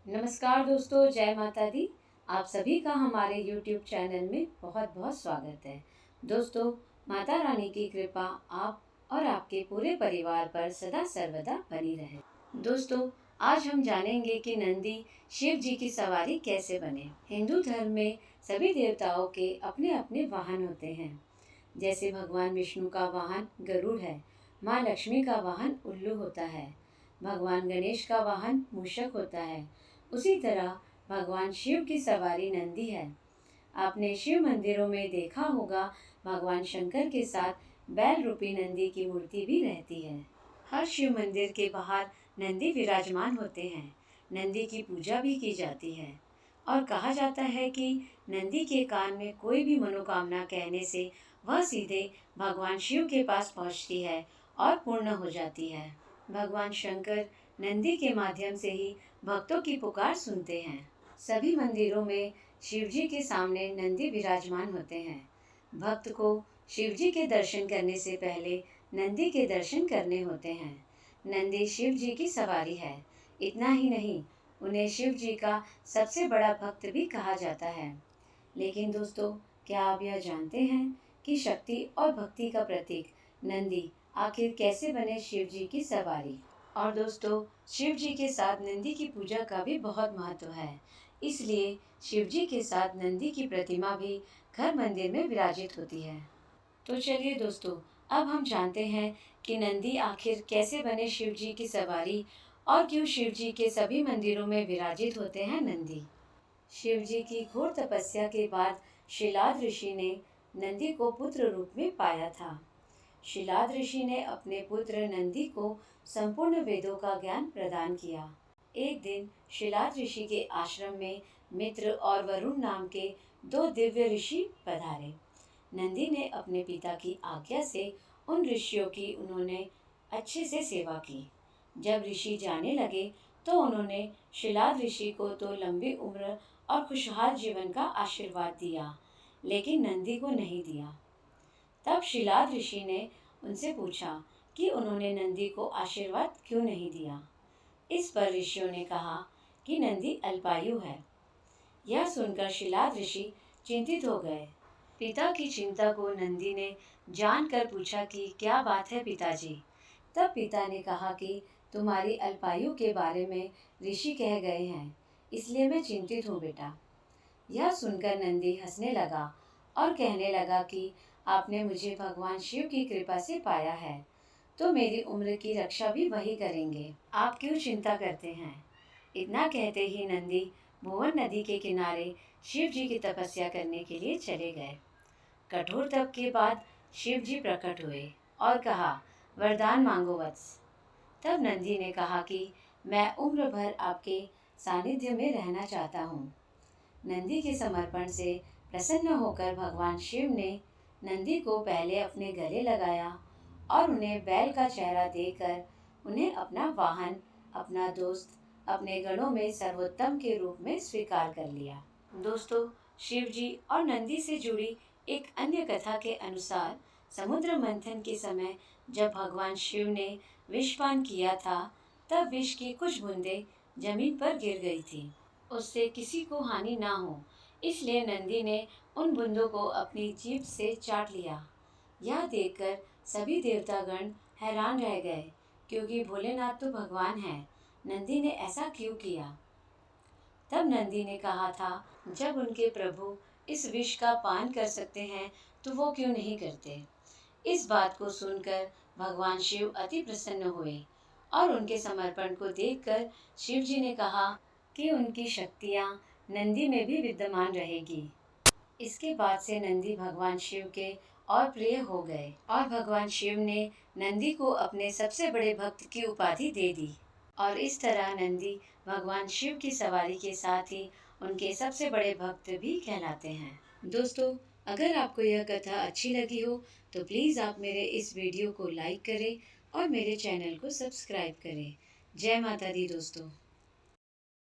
नमस्कार दोस्तों, जय माता दी। आप सभी का हमारे YouTube चैनल में बहुत बहुत स्वागत है। दोस्तों, माता रानी की कृपा आप और आपके पूरे परिवार पर सदा सर्वदा बनी रहे। दोस्तों, आज हम जानेंगे कि नंदी शिव जी की सवारी कैसे बने। हिंदू धर्म में सभी देवताओं के अपने अपने वाहन होते हैं। जैसे भगवान विष्णु का वाहन गरुड़ है, माँ लक्ष्मी का वाहन उल्लू होता है, भगवान गणेश का वाहन मूषक होता है। उसी तरह भगवान शिव की सवारी नंदी है। आपने शिव मंदिरों में देखा होगा, भगवान शंकर के साथ बैल रूपी नंदी की मूर्ति भी रहती है। हर शिव मंदिर के बाहर नंदी विराजमान होते हैं। नंदी की पूजा भी की जाती है और कहा जाता है कि नंदी के कान में कोई भी मनोकामना कहने से वह सीधे भगवान शिव के पास पहुंचती है और पूर्ण हो जाती है। भगवान शंकर नंदी के माध्यम से ही भक्तों की पुकार सुनते हैं। सभी मंदिरों में शिव जी के सामने नंदी विराजमान होते हैं। भक्त को शिव जी के दर्शन करने से पहले नंदी के दर्शन करने होते हैं। नंदी शिव जी की सवारी है। इतना ही नहीं, उन्हें शिव जी का सबसे बड़ा भक्त भी कहा जाता है। लेकिन दोस्तों, क्या आप यह जानते हैं कि शक्ति और भक्ति का प्रतीक नंदी आखिर कैसे बने शिव जी की सवारी। और दोस्तों, शिव जी के साथ नंदी की पूजा का भी बहुत महत्व है। इसलिए शिव जी के साथ नंदी की प्रतिमा भी घर मंदिर में विराजित होती है। तो चलिए दोस्तों, अब हम जानते हैं कि नंदी आखिर कैसे बने शिव जी की सवारी और क्यों शिव जी के सभी मंदिरों में विराजित होते हैं नंदी। शिव जी की घोर तपस्या के बाद शिलाद ऋषि ने नंदी को पुत्र रूप में पाया था। शिलाद ऋषि ने अपने पुत्र नंदी को संपूर्ण वेदों का ज्ञान प्रदान किया। एक दिन शिलाद ऋषि के आश्रम में मित्र और वरुण नाम के दो दिव्य ऋषि पधारे। नंदी ने अपने पिता की आज्ञा से उन ऋषियों की उन्होंने अच्छे से सेवा की। जब ऋषि जाने लगे तो उन्होंने शिलाद ऋषि को तो लंबी उम्र और खुशहाल जीवन का आशीर्वाद दिया, लेकिन नंदी को नहीं दिया। तब शिलाद ऋषि ने उनसे पूछा कि उन्होंने नंदी को आशीर्वाद क्यों नहीं दिया। इस पर ऋषियों ने कहा कि नंदी अल्पायु है। यह सुनकर शिलाद ऋषि चिंतित हो गए। पिता की चिंता को नंदी ने जानकर पूछा कि क्या बात है पिताजी। तब पिता ने कहा कि तुम्हारी अल्पायु के बारे में ऋषि कह गए हैं, इसलिए मैं चिंतित हूँ बेटा। यह सुनकर नंदी हंसने लगा और कहने लगा कि आपने मुझे भगवान शिव की कृपा से पाया है, तो मेरी उम्र की रक्षा भी वही करेंगे। आप क्यों चिंता करते हैं। इतना कहते ही नंदी भुवन नदी के किनारे शिव जी की तपस्या करने के लिए चले गए। कठोर तप के बाद शिव जी प्रकट हुए और कहा, वरदान मांगो वत्स। तब नंदी ने कहा कि मैं उम्र भर आपके सानिध्य में रहना चाहता हूँ। नंदी के समर्पण से प्रसन्न होकर भगवान शिव ने नंदी को पहले अपने गले लगाया और उन्हें बैल का चेहरा देकर उन्हें अपना वाहन, अपना दोस्त, अपने गणों में सर्वोत्तम के रूप में स्वीकार कर लिया। दोस्तों, शिव जी और नंदी से जुड़ी एक अन्य कथा के अनुसार समुद्र मंथन के समय जब भगवान शिव ने विषपान किया था, तब विष की कुछ बूंदें जमीन पर गिर गई थी। उससे किसी को हानि ना हो, इसलिए नंदी ने उन बूंदों को अपनी जीभ से चाट लिया। यह देखकर सभी देवतागण हैरान रह गए, क्योंकि भोलेनाथ तो भगवान हैं, नंदी ने ऐसा क्यों किया। तब नंदी ने कहा था, जब उनके प्रभु इस विष का पान कर सकते हैं तो वो क्यों नहीं करते। इस बात को सुनकर भगवान शिव अति प्रसन्न हुए और उनके समर्पण को देखकर शिव जी ने कहा कि उनकी शक्तियाँ नंदी में भी विद्यमान रहेगी। इसके बाद से नंदी भगवान शिव के और प्रिय हो गए और भगवान शिव ने नंदी को अपने सबसे बड़े भक्त की उपाधि दे दी। और इस तरह नंदी भगवान शिव की सवारी के साथ ही उनके सबसे बड़े भक्त भी कहलाते हैं। दोस्तों, अगर आपको यह कथा अच्छी लगी हो तो प्लीज़ आप मेरे इस वीडियो को लाइक करें और मेरे चैनल को सब्सक्राइब करें। जय माता दी दोस्तों।